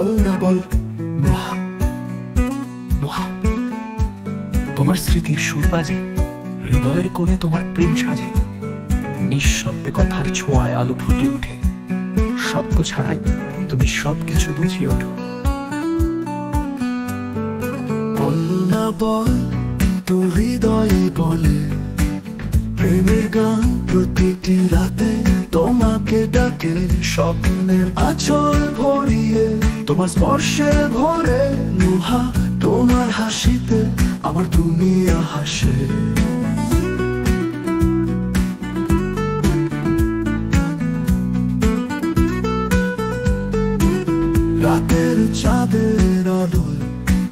বল না বল নোহা, নোহা। তোমার স্মৃতির সুর বাজে, হৃদয়ের কোণে তোমার প্রেম সাজে। নিঃশব্দে কথার ছোঁয়ায় আলো ফুটে ওঠে, শব্দ ছাড়াই তুমি সবকিছু বুঝিয়ে ওঠো। বল না বল তোর হৃদয়ে বলে, প্রেমের গান প্রতিটি রাতে তোমাকে ডাকে। স্বপ্নের আঁচল ভরিয়ে তোমার স্পর্শে ভরে, নোহা তোমার হাসিতে আমার দুনিয়া হাসে। রাতের চাঁদের আলোয়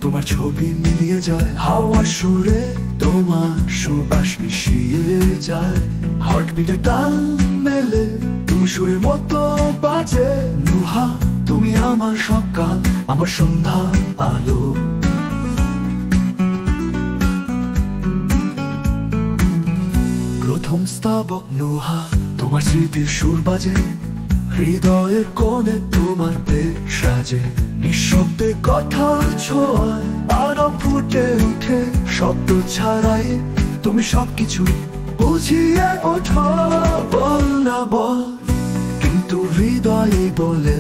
তোমার ছবি মিলিয়ে যায়, হাওয়ার সুরে তোমার সুবাস মিশিয়ে যায়। হার্টবিটে তাল মেলে তুমি সুরের মতো বাজে, নোহা তুমি আমার সকাল, আমার সন্ধ্যা আলো। প্রথম স্তাবক নোহা, তোমার স্মৃতির সুর বাজে, হৃদয়ের কোণে তোমার প্রেম সাজে। নিঃশব্দে কথার ছোঁয়ায় আলো ফুটে ওঠে, শব্দ ছাড়াই তুমি সবকিছু বুঝিয়ে ওঠো। বল না বল কিন্তু হৃদয়ে বলে,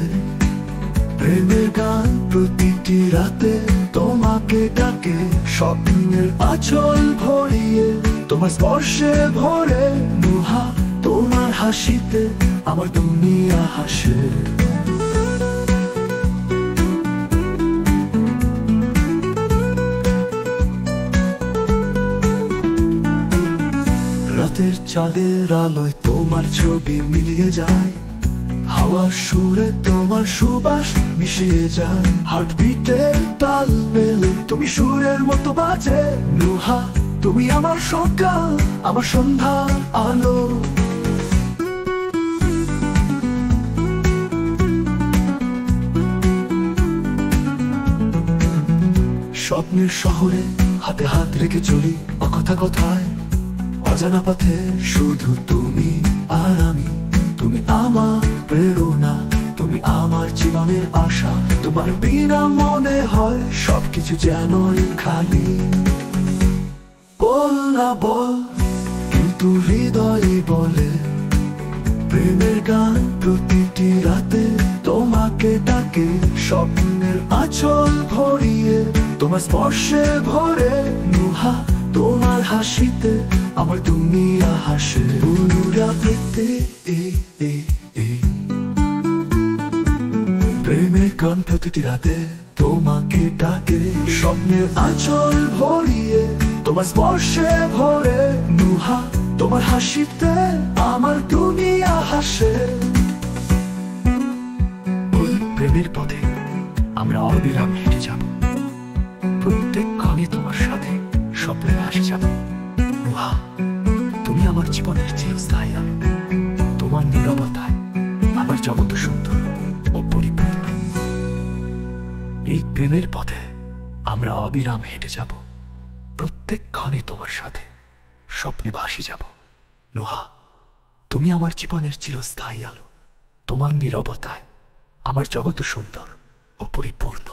প্রেমের গান প্রতিটি রাতে তোমাকে ডাকে। স্বপ্নের আঁচল ভরিয়ে তোমার স্পর্শে ভরে, নোহা তোমার হাসিতে আমার দুনিয়া হাসে। রাতের চাঁদের আলোয় তোমার ছবি মিলিয়ে যায়, হাওয়ার সুরে তোমার সুবাস মিশিয়ে যায়। হার্টবিটে তাল মেলে তুমি সুরের মতো বাজে, নোহা তুমি আমার সকাল, আমার সন্ধ্যা আলো। স্বপ্নের শহরে হাতে হাত রেখে চলি অকথা কথায়, অজানা পথে শুধু তুমি আর আমি। তুমি আমার প্রেরণা, তুমি আমার জীবনের আশা। তোমার বিনা মনে হয় সবকিছু যেন খালি। বল না বল কিন্তু হৃদয়ে বলে, প্রেমের গান প্রতিটি রাতে তোমাকে ডাকে। স্বপ্নের আঁচল ভরিয়ে তোমার স্পর্শে ভরে, নোহা তোমার হাসিতে আমার দুনিয়া হাসে। পুনরাবৃত্তি প্রেমের গান প্রতিটি রাতে তোমাকে ডাকে। স্বপ্নের আঁচল ভরিয়ে তোমার স্পর্শে ভরে, নোহা তোমার হাসিতে আমার দুনিয়া হাসে। ওই প্রেমের পথে আমরা অবিরাম হেঁটে যাব, প্রত্যেক ক্ষণে তোমার সাথে স্বপ্নে ভাসে যাব। নোহা তুমি আমার জীবনের চিরস্থায়ী আলো, তোমার নীরবতায় আমার জগৎ সুন্দর ও পরিপূর্ণ। এই প্রেমের পথে আমরা অবিরাম হেঁটে যাব, প্রত্যেক ক্ষণে তোমার সাথে স্বপ্নে ভাসি যাব। নোহা তুমি আমার জীবনের চিরস্থায়ী আলো, তোমার নীরবতায় আমার জগৎ সুন্দর ও পরিপূর্ণ।